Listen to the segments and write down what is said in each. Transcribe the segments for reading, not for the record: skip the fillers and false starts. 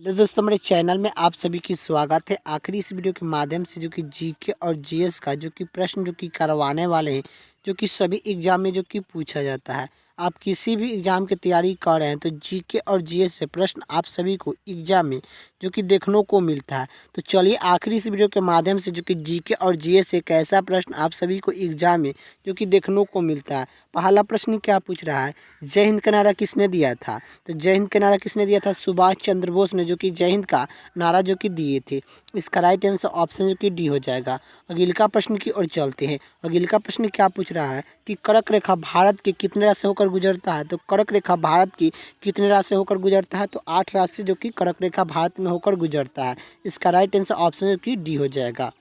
Hello दोस्तों, मेरे channel में आप सभी की स्वागत है। आखिरी इस वीडियो के माध्यम से जो कि जीके और जीएस का जो कि प्रश्न जो कि करवाने वाले हैं, जो कि सभी एग्जाम में जो कि पूछा जाता है। आप किसी भी एग्ज़ाम की तैयारी कर रहे हैं तो जीके और जीएस से प्रश्न आप सभी को एग्जाम में जो कि देखने को मिलता है। तो चलिए आखिरी इस वीडियो के माध्यम से जो कि जीके और जीएस से एक ऐसा प्रश्न आप सभी को एग्जाम में जो कि देखने को मिलता है। पहला प्रश्न क्या पूछ रहा है, जय हिंद का नारा किसने दिया था? तो जय हिंद का नारा किसने दिया था? सुभाष चंद्र बोस ने जो कि जय हिंद का नारा जो कि दिए थे। इसका राइट आंसर ऑप्शन जो कि डी हो जाएगा। अगला प्रश्न की ओर चलते हैं। अगला प्रश्न क्या पूछ रहा है कि कर्क रेखा भारत के कितने राज्य से होकर गुजरता है? तो कर्क रेखा भारत की कितने राज्य से होकर गुजरता है? तो 8 राज्य से जो कि कर्क रेखा भारत में होकर गुजरता है। इसका राइट आंसर ऑप्शन जो कि डी हो जाएगा।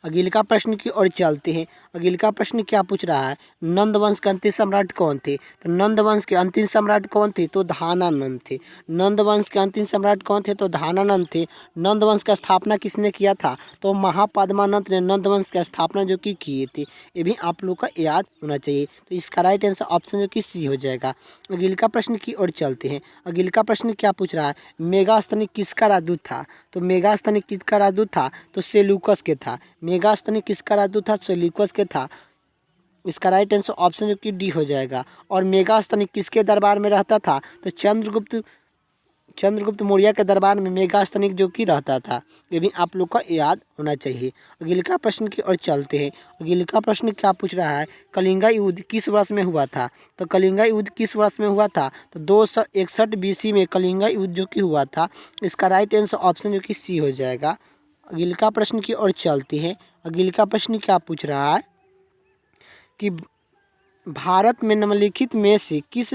अगला प्रश्न की ओर चलते हैं। अगला प्रश्न क्या पूछ रहा है, नंद वंश के अंतिम सम्राट कौन थे? तो नंद वंश के अंतिम सम्राट कौन थे? तो धानानंद थे। नंद वंश के अंतिम सम्राट कौन थे? तो धानानंद थे। नंद वंश का स्थापना किसने किया था? तो महापद्मानंद ने नंद वंश की स्थापना जो कि किए थे। ये भी आप लोग का याद होना चाहिए। तो इसका राइट आंसर ऑप्शन जो कि सी हो जाएगा। अगला प्रश्न की ओर चलते हैं। अगला प्रश्न क्या पूछ रहा है, मेगास्थनी किसका राजदूत था? तो मेगास्थनी किसका राजदूत था? तो सेल्यूकस के था। मेगास्थनी किसका राजदूत था? सेल्यूकस के था। इसका राइट आंसर ऑप्शन जो कि डी हो जाएगा। और मेगास्थनी किसके दरबार में रहता था? तो चंद्रगुप्त मौर्य के दरबार में मेगास्थनिक जो कि रहता था। ये भी आप लोग को याद होना चाहिए। अगला प्रश्न की ओर चलते हैं। अगला प्रश्न क्या पूछ रहा है, कलिंगा युद्ध किस वर्ष में हुआ था? तो कलिंगा युद्ध किस वर्ष में हुआ था? तो 261 BC में कलिंगा युद्ध जो कि हुआ था। इसका राइट आंसर ऑप्शन जो कि सी हो जाएगा। अगला प्रश्न की ओर चलते हैं। अगला प्रश्न क्या पूछ रहा है कि भारत में निम्नलिखित में से किस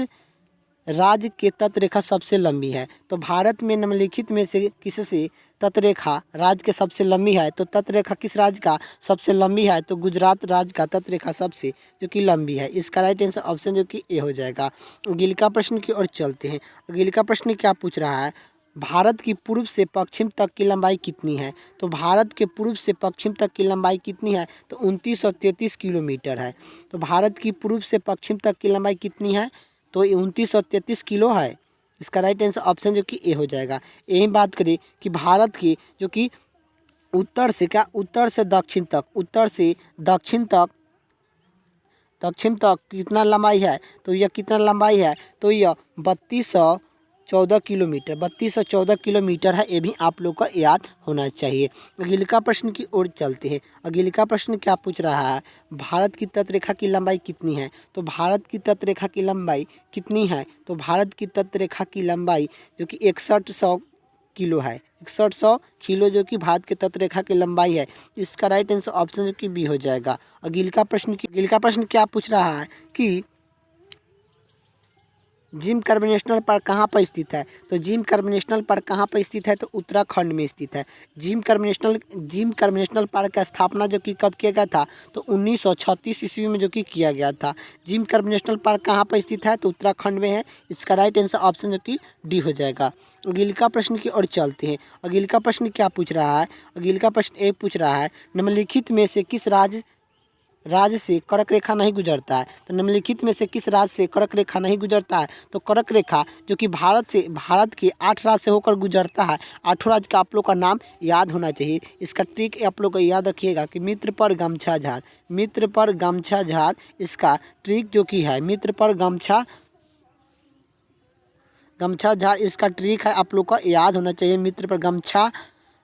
राज्य की तटरेखा सबसे लंबी है? तो भारत में निम्नलिखित में से किससे तटरेखा राज्य के सबसे लंबी है? तो तटरेखा किस राज्य का सबसे लंबी है? तो गुजरात राज्य का तटरेखा सबसे जो कि लंबी है। इसका राइट आंसर ऑप्शन जो कि ए हो जाएगा। अगला प्रश्न की ओर चलते हैं। अगला प्रश्न क्या पूछ रहा है, भारत की पूर्व से पश्चिम तक की लंबाई कितनी है? तो भारत के पूर्व से पश्चिम तक की लंबाई कितनी है? तो 2933 किलोमीटर है। तो भारत की पूर्व से पश्चिम तक की लंबाई कितनी है? तो 2933 किलो है। इसका राइट आंसर ऑप्शन जो कि ए हो जाएगा। यही बात करें कि भारत की जो कि उत्तर से दक्षिण तक कितना लंबाई है? तो यह कितना लंबाई है? तो यह 3214 किलोमीटर है। ये भी आप लोग को याद होना चाहिए। अगला प्रश्न की ओर चलते हैं। अगला प्रश्न क्या पूछ रहा है, भारत की तटरेखा की लंबाई कितनी है? तो भारत की तटरेखा की लंबाई कितनी है? तो भारत की तटरेखा की लंबाई जो कि 6100 किलो है। 6100 किलो जो कि भारत के तटरेखा की लंबाई है। इसका राइट आंसर ऑप्शन जो कि बी हो जाएगा। अगला प्रश्न क्या पूछ रहा है कि जिम कर्बे नेशनल पार्क कहाँ पर स्थित है? तो जिम कर्बे नेशनल पार्क कहाँ पर स्थित है? तो उत्तराखंड में स्थित है। जिम कर्बे नेशनल पार्क का स्थापना जो कि कब किया गया था? तो 1936 ईस्वी में जो कि किया गया था। जिम कर्बे नेशनल पार्क कहाँ पर स्थित है? तो उत्तराखंड में है। इसका राइट आंसर ऑप्शन जो कि डी हो जाएगा। अगला प्रश्न की ओर चलते हैं। अगला प्रश्न क्या पूछ रहा है? अगला प्रश्न ए पूछ रहा है, निम्नलिखित में से किस राज्य से कर्क रेखा नहीं गुजरता है? तो निम्नलिखित में से किस राज्य से कर्क रेखा नहीं गुजरता है? तो कर्क रेखा जो कि भारत के 8 राज्य से होकर गुजरता है। 8 राज्य का आप लोग का नाम याद होना चाहिए। इसका ट्रिक आप लोग को याद रखिएगा कि मित्र पर गमछा झाड़। इसका ट्रिक जो कि है मित्र पर गमछा झाड़। इसका ट्रिक है, आप लोग को याद होना चाहिए। मित्र पर गमछा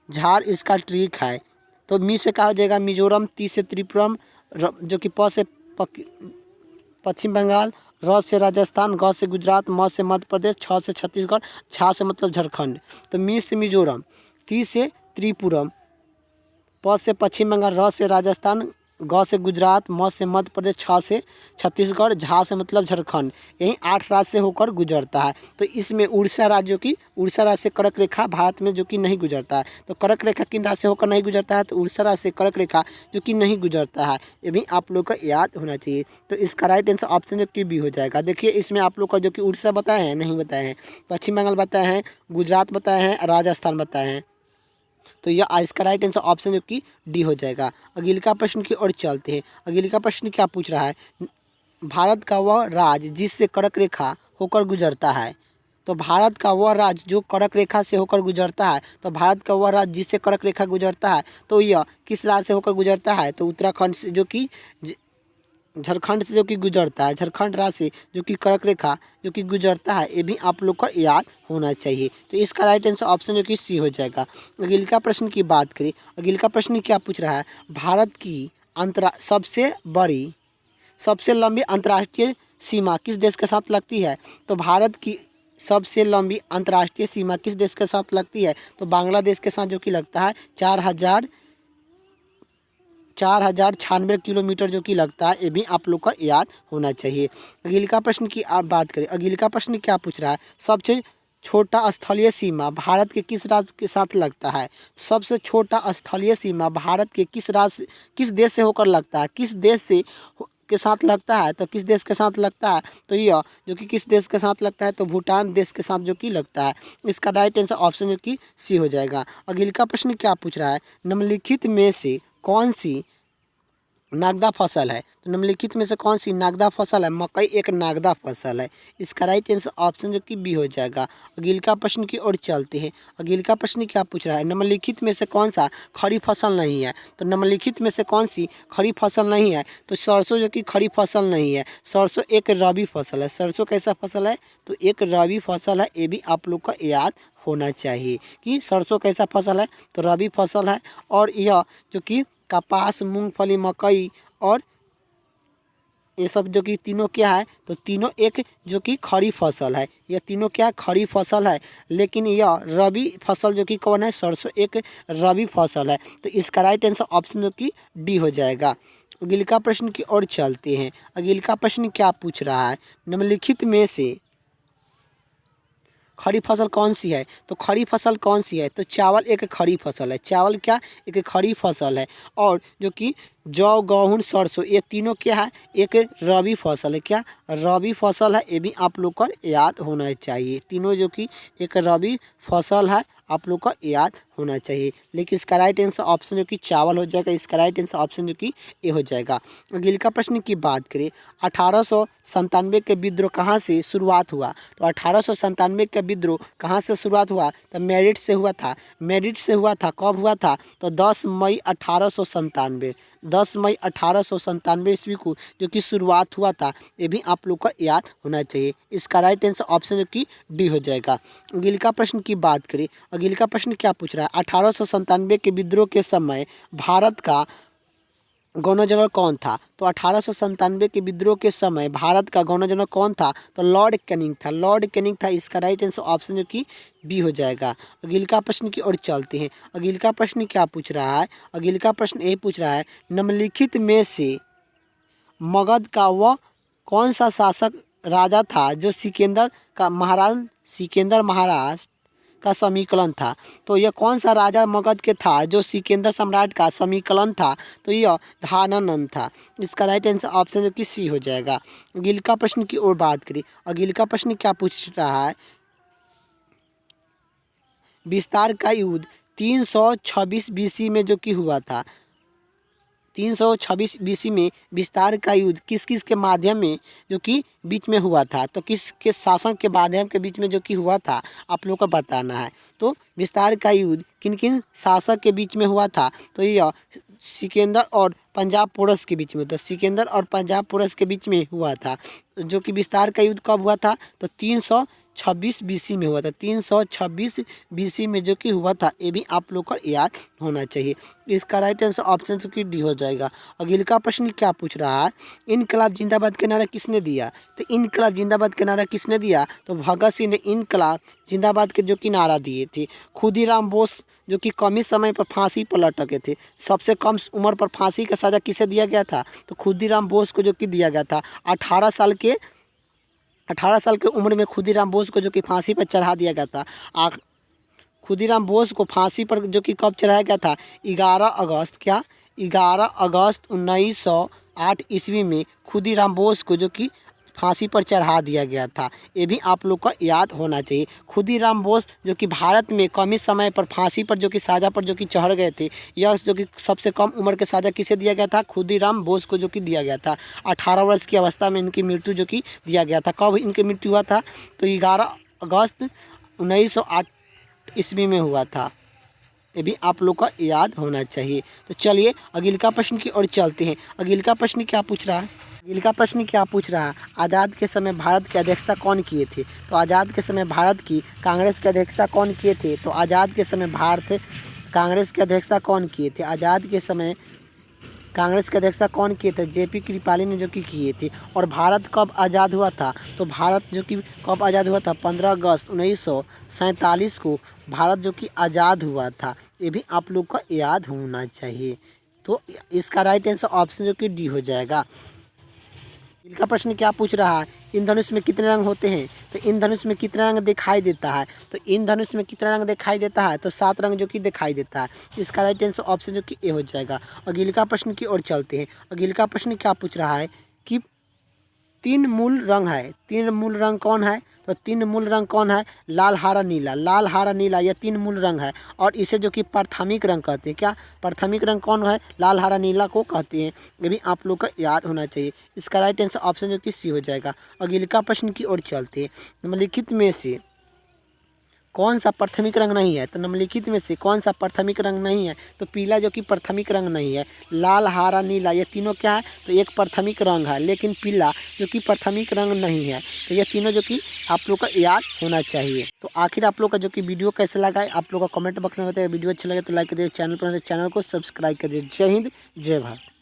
झाड़ इसका ट्रिक है। तो मी से कहा जाएगा मिजोरम, ती से त्रिपुरम, जो कि प से पश्चिम बंगाल, र से राजस्थान, ग से गुजरात, म से मध्य प्रदेश, छ से छत्तीसगढ़, झा से मतलब झारखंड। तो मी से मिजोरम, ती से त्रिपुरम, प से पश्चिम बंगाल, र से राजस्थान, ग से गुजरात, म से मध्य प्रदेश, छ से छत्तीसगढ़, झा से मतलब झारखंड। यही 8 राज्य से होकर गुजरता है। तो इसमें उड़ीसा राज्य से कर्क रेखा भारत में जो कि नहीं गुजरता है। तो कर्क रेखा किन राज्य से होकर नहीं गुजरता है? तो उड़ीसा राज्य से कर्क रेखा जो कि नहीं गुजरता है। ये भी आप लोग को याद होना चाहिए। तो इसका राइट आंसर ऑप्शन जो कि बी हो जाएगा। देखिए इसमें आप लोग का जो कि उड़ीसा बताए हैं, नहीं बताए हैं, पश्चिम बंगाल बताए हैं, गुजरात बताए हैं, राजस्थान बताए हैं। तो यह इसका राइट आंसर ऑप्शन जो कि डी हो जाएगा। अगला प्रश्न की ओर चलते हैं। अगला प्रश्न क्या पूछ रहा है, भारत का वह राज्य जिससे कर्क रेखा होकर गुजरता है? तो भारत का वह राज्य जो कर्क रेखा से होकर गुजरता है, तो भारत का वह राज्य जिससे कर्क रेखा गुजरता है, तो यह किस राज्य से होकर गुजरता है? तो उत्तराखंड से, जो कि झारखंड से जो कि गुजरता है, झारखंड राज्य से जो कि कर्क रेखा जो कि गुजरता है, ये भी आप लोग को याद होना चाहिए। तो इसका राइट आंसर ऑप्शन जो कि सी हो जाएगा। अगले का प्रश्न की बात करें, अगले का प्रश्न क्या पूछ रहा है? भारत की सबसे लंबी अंतर्राष्ट्रीय सीमा किस देश के साथ लगती है? तो भारत की सबसे लंबी अंतर्राष्ट्रीय सीमा किस देश के साथ लगती है? तो बांग्लादेश के साथ जो कि लगता है 4,096 किलोमीटर जो कि लगता है, ये भी आप लोग को याद होना चाहिए। अगले का प्रश्न की आप बात करें, अगले का प्रश्न क्या पूछ रहा है? सबसे छोटा स्थलीय सीमा भारत के किस राज्य के साथ लगता है? सबसे छोटा स्थलीय सीमा भारत के किस देश से होकर लगता है? किस देश से के साथ लगता है? तो किस देश के साथ लगता है? तो यह जो कि किस देश के साथ लगता है? तो भूटान देश के साथ जो कि लगता है। इसका राइट आंसर ऑप्शन जो कि सी हो जाएगा। अगले का प्रश्न क्या पूछ रहा है? निम्नलिखित में से कौन सी नागदा फसल है? तो निम्नलिखित में से कौन सी नागदा फसल है? मकई एक नागदा फसल है। इसका राइट आंसर ऑप्शन जो कि बी हो जाएगा। अगले का प्रश्न की ओर चलते हैं। अगले का प्रश्न क्या पूछ रहा है? निम्नलिखित में से कौन सा खड़ी फसल नहीं है? तो निम्नलिखित में से कौन सी खड़ी फसल नहीं है? तो सरसों जो कि खड़ी फसल नहीं है। सरसों एक रबी फसल है। सरसों कैसा फसल है? तो एक रबी फसल है। ये भी आप लोग को याद होना चाहिए कि सरसों कैसा फसल है, तो रबी फसल है। और यह जो कि कपास, मूंगफली, मकई और ये सब जो कि तीनों क्या है? तो तीनों एक जो कि खड़ी फसल है। यह तीनों क्या खड़ी फसल है, लेकिन यह रबी फसल जो कि कौन है? सरसों एक रबी फसल है। तो इसका राइट आंसर ऑप्शन जो कि डी हो जाएगा। अगले का प्रश्न की ओर चलते हैं। अगले का प्रश्न क्या पूछ रहा है? निम्नलिखित में से खड़ी फसल कौन सी है? तो खड़ी फसल कौन सी है? तो चावल एक खड़ी फसल है। चावल क्या एक खड़ी फसल है। और जो कि जौ, गेहूँ, सरसों ये तीनों क्या है? एक रबी फसल है। क्या रबी फसल है? ये भी आप लोग को याद होना चाहिए। तीनों जो कि एक रबी फसल है, आप लोग को याद होना चाहिए। लेकिन इसका राइट आंसर ऑप्शन जो कि चावल हो जाएगा। इसका राइट आंसर ऑप्शन जो कि ए हो जाएगा। अगले का प्रश्न की बात करें, 1897 के विद्रोह कहाँ से शुरुआत हुआ? तो 1897 का विद्रोह कहाँ से शुरुआत हुआ? तो मेरठ से हुआ था। मेरठ से हुआ था। कब हुआ था? तो 10 मई 1897। 10 मई 1897 ईस्वी को जो कि शुरुआत हुआ था। ये भी आप लोग को याद होना चाहिए। इसका राइट आंसर ऑप्शन जो कि डी हो जाएगा। अगले का प्रश्न की बात करें, अगले का प्रश्न क्या पूछ रहा है? 1897 के विद्रोह के समय भारत का गवर्नर जनरल कौन था? तो 1897 के विद्रोह के समय भारत का गवर्नर जनरल कौन था? तो लॉर्ड कैनिंग था। लॉर्ड कैनिंग था। इसका राइट आंसर ऑप्शन जो कि बी हो जाएगा। अगले का प्रश्न की ओर चलते हैं। अगले का प्रश्न क्या पूछ रहा है? अगले का प्रश्न यही पूछ रहा है, निम्नलिखित में से मगध का वह कौन सा शासक राजा था जो सिकंदर महाराज का समीकरण था? तो यह कौन सा राजा मगध के था जो सिकंदर सम्राट का समीकरण था? तो यह धानानंद था। इसका राइट आंसर ऑप्शन जो कि सी हो जाएगा। अगले का प्रश्न की ओर बात करें। अगले का प्रश्न क्या पूछ रहा है? विस्तार का युद्ध 326 बीसी में जो कि हुआ था। 326 बीसी में विस्तार का युद्ध किस किस के माध्यम में जो कि बीच में हुआ था? तो किस के शासन के माध्यम के बीच में जो कि हुआ था, आप लोग को बताना है। तो विस्तार का युद्ध किन किन शासक के बीच में हुआ था? तो यह सिकंदर और पंजाब पोरस के बीच में। तो सिकंदर और पंजाब पोरस के बीच में हुआ था। जो कि विस्तार का युद्ध कब हुआ था? तो 326 बीसी में हुआ था। 326 बीसी में जो कि हुआ था, ये भी आप लोग को याद होना चाहिए। इसका राइट आंसर ऑप्शन की डी हो जाएगा। अगले का प्रश्न क्या पूछ रहा है? इनकलाब जिंदाबाद के नारा किसने दिया? तो इनकलाब जिंदाबाद के नारा किसने दिया? तो भगत सिंह ने इनकलाब जिंदाबाद के जो कि नारा दिए थे। खुदीराम बोस जो कि कम ही समय पर फांसी पर लटके थे। सबसे कम उम्र पर फांसी का सज़ा किसे दिया गया था? तो खुदीराम बोस को जो कि दिया गया था। 18 साल के उम्र में खुदीराम बोस को जो कि फांसी पर चढ़ा दिया गया था। खुदीराम बोस को फांसी पर जो कि कब चढ़ाया गया था? 11 अगस्त 1908 ईस्वी में खुदीराम बोस को जो कि फांसी पर चढ़ा दिया गया था। ये भी आप लोग को याद होना चाहिए। खुदीराम बोस जो कि भारत में कम ही समय पर फांसी पर जो कि सज़ा पर जो कि चढ़ गए थे। यह जो कि सबसे कम उम्र के सज़ा किसे दिया गया था? खुदीराम बोस को जो कि दिया गया था। 18 वर्ष की अवस्था में इनकी मृत्यु जो कि दिया गया था। कब इनकी मृत्यु हुआ था? तो 11 अगस्त 1908 ईस्वी में हुआ था। ये भी आप लोग का याद होना चाहिए। तो चलिए अगले का प्रश्न की ओर चलते हैं। अगले का प्रश्न क्या पूछ रहा है? अगले का प्रश्न क्या पूछ रहा है? आज़ाद के समय भारत की अध्यक्षता कौन किए थे? तो आज़ाद के समय भारत की कांग्रेस की अध्यक्षता कौन किए थे? तो आज़ाद के समय भारत कांग्रेस की अध्यक्षता कौन किए थे? आज़ाद के समय कांग्रेस के अध्यक्षता कौन किए थे? जेपी कृपलानी ने जो कि किए थे। और भारत कब आज़ाद हुआ था? तो भारत जो कि कब आज़ाद हुआ था? 15 अगस्त 1947 को भारत जो कि आज़ाद हुआ था। ये भी आप लोग को याद होना चाहिए। तो इसका राइट आंसर ऑप्शन जो कि डी हो जाएगा। इनका प्रश्न क्या पूछ रहा है? इंद्रधनुष में कितने रंग होते हैं? तो इंद्रधनुष में कितना रंग दिखाई देता है? तो इंद्रधनुष में कितना रंग दिखाई देता है? तो 7 रंग जो कि दिखाई देता है। इसका राइट आंसर ऑप्शन जो कि ए हो जाएगा। अगले का प्रश्न की ओर चलते हैं। अगले का प्रश्न क्या पूछ रहा है कि 3 मूल रंग है। 3 मूल रंग कौन है? तो 3 मूल रंग कौन है? लाल, हरा, नीला। लाल, हरा, नीला, ये 3 मूल रंग है और इसे जो कि प्राथमिक रंग कहते हैं। क्या प्राथमिक रंग कौन है? लाल, हरा, नीला को कहते हैं। ये भी आप लोग का याद होना चाहिए। इसका राइट आंसर ऑप्शन जो कि सी हो जाएगा। अगले का प्रश्न की ओर चलते हैं। निम्नलिखित में से कौन सा प्राथमिक रंग नहीं है? तो निम्नलिखित में से कौन सा प्राथमिक रंग नहीं है? तो पीला जो कि प्राथमिक रंग नहीं है। लाल, हरा, नीला, ये तीनों क्या है? तो एक प्राथमिक रंग है, लेकिन पीला जो कि प्राथमिक रंग नहीं है। तो ये तीनों जो कि आप लोग का याद होना चाहिए। तो आखिर आप लोग का जो कि वीडियो कैसे लगा है आप लोग का कमेंट बॉक्स में बताइए। वीडियो अच्छा लगे तो लाइक कर दीजिए, चैनल पर चैनल को सब्सक्राइब कर दीजिए। जय हिंद, जय भारत।